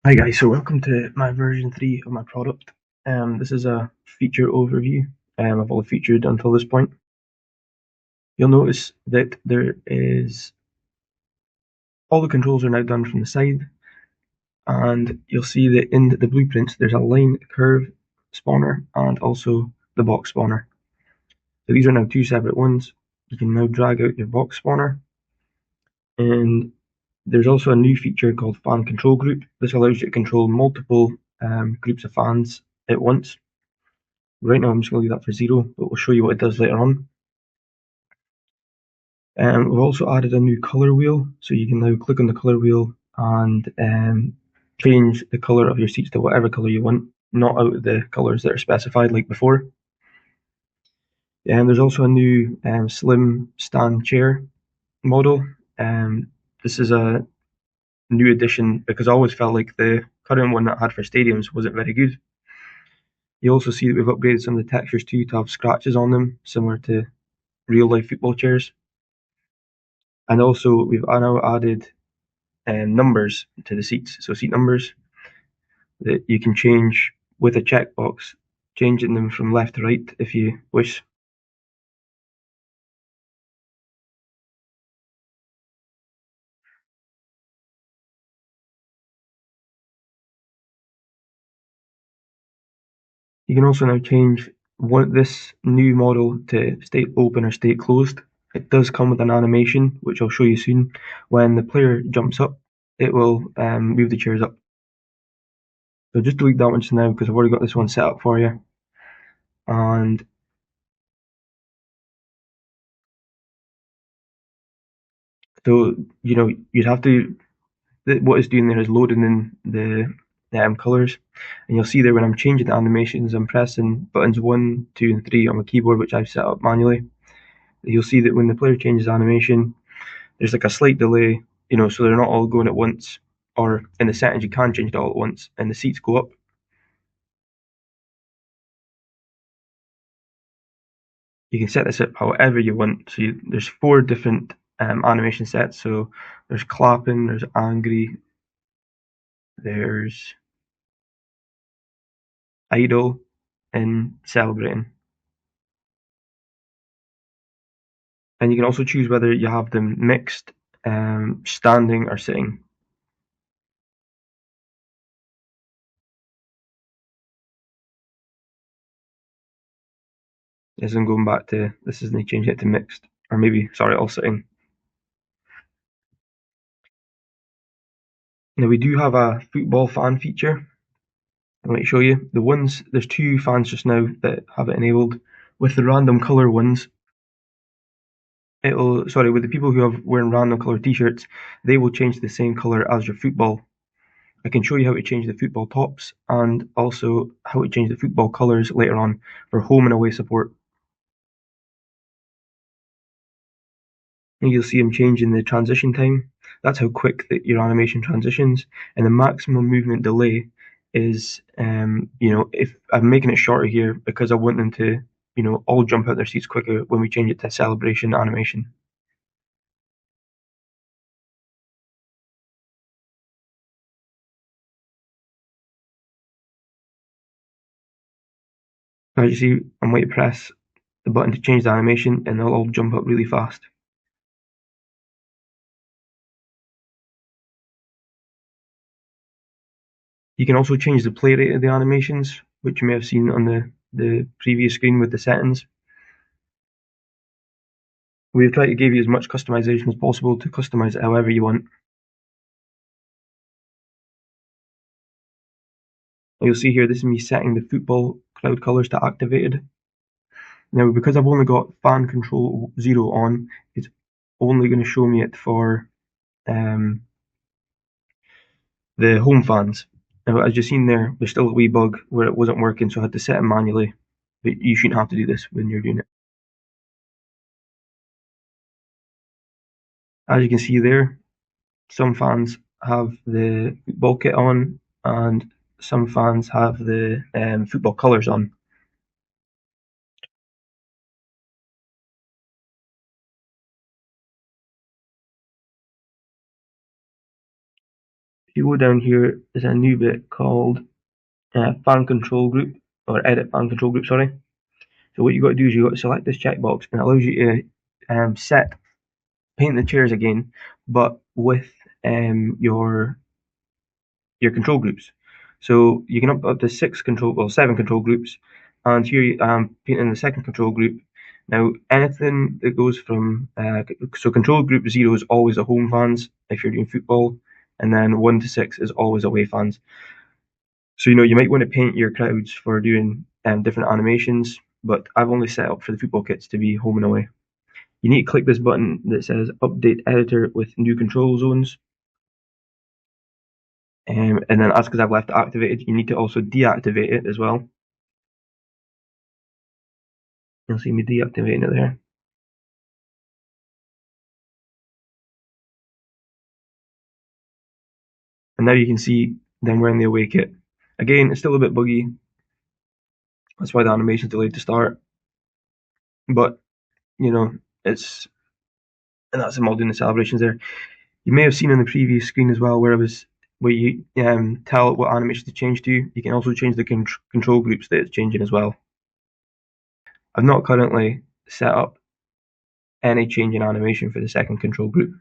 Hi guys, so welcome to my version 3 of my product. This is a feature overview of all the features until this point. You'll notice that there is all the controls are now done from the side, and you'll see that in the blueprints there's a line curve spawner and also the box spawner. So these are now two separate ones. You can now drag out your box spawner, and there's also a new feature called fan control group. This allows you to control multiple groups of fans at once. Right now I'm just going to leave that for 0, but we'll show you what it does later on. We've also added a new color wheel, so you can now click on the color wheel and change the color of your seats to whatever color you want, not out of the colors that are specified like before. There's also a new slim stand chair model. This is a new addition because I always felt like the current one that I had for stadiums wasn't very good. You also see that we've upgraded some of the textures too to have scratches on them, similar to real life football chairs. And also we've now added numbers to the seats, so seat numbers that you can change with a checkbox, changing them from left to right if you wish. You can also now change this new model to state open or state closed. It does come with an animation, which I'll show you soon. When the player jumps up, it will move the chairs up. So just delete that one just now because I've already got this one set up for you. And so, you'd have to, what it's doing there is loading in the colors. And you'll see there when I'm changing the animations, I'm pressing buttons 1, 2, and 3 on my keyboard, which I've set up manually. You'll see that when the player changes animation, there's like a slight delay, so they're not all going at once. Or in the settings, you can change it all at once, and the seats go up. You can set this up however you want. So there's 4 different animation sets. So there's clapping, there's angry, there's idle, and celebrating. And you can also choose whether you have them mixed, standing, or sitting. This is going back to this isn't changing it to mixed, or maybe sorry, all sitting. Now we do have a football fan feature. Let me show you the ones. There's 2 fans just now that have it enabled. With the random color ones, with the people who have wearing random color t-shirts, they will change to the same color as your football. I can show you how to change the football tops and also how to change the football colors later on for home and away support. And you'll see them changing the transition time. That's how quick your animation transitions. And the maximum movement delay is, if I'm making it shorter here because I want them to, all jump out their seats quicker when we change it to celebration animation. Now you see, I might press the button to change the animation and they'll all jump up really fast. You can also change the play rate of the animations, which you may have seen on the previous screen with the settings. We've tried to give you as much customization as possible to customize it however you want. You'll see here, this is me setting the football cloud colors to activated. Now, because I've only got fan control 0 on, it's only going to show me it for um, the home fans. Now, as you've seen there, there's still a wee bug where it wasn't working, so I had to set it manually. But you shouldn't have to do this when you're doing it. As you can see there, some fans have the football kit on, and some fans have the football colours on. If you go down here, there's a new bit called fan control group, or edit fan control group, sorry. So what you got to do is you got to select this checkbox, and it allows you to set paint the chairs again, but with your control groups. So you can up to seven control groups, and here I'm painting the second control group. Now anything that goes from so control group 0 is always the home fans if you're doing football, and then 1 to 6 is always away fans. So you might want to paint your crowds for doing different animations, but I've only set up for the football kits to be home and away. You need to click this button that says Update Editor with new control zones. And then that's because I've left it activated. You need to also deactivate it as well. You'll see me deactivating it there. And now you can see them wearing the away kit. Again, it's still a bit buggy. That's why the animation's delayed to start. But, and that's them all doing the celebrations there. You may have seen on the previous screen as well where you tell what animation to change to. You can also change the control groups that it's changing as well. I've not currently set up any change in animation for the second control group.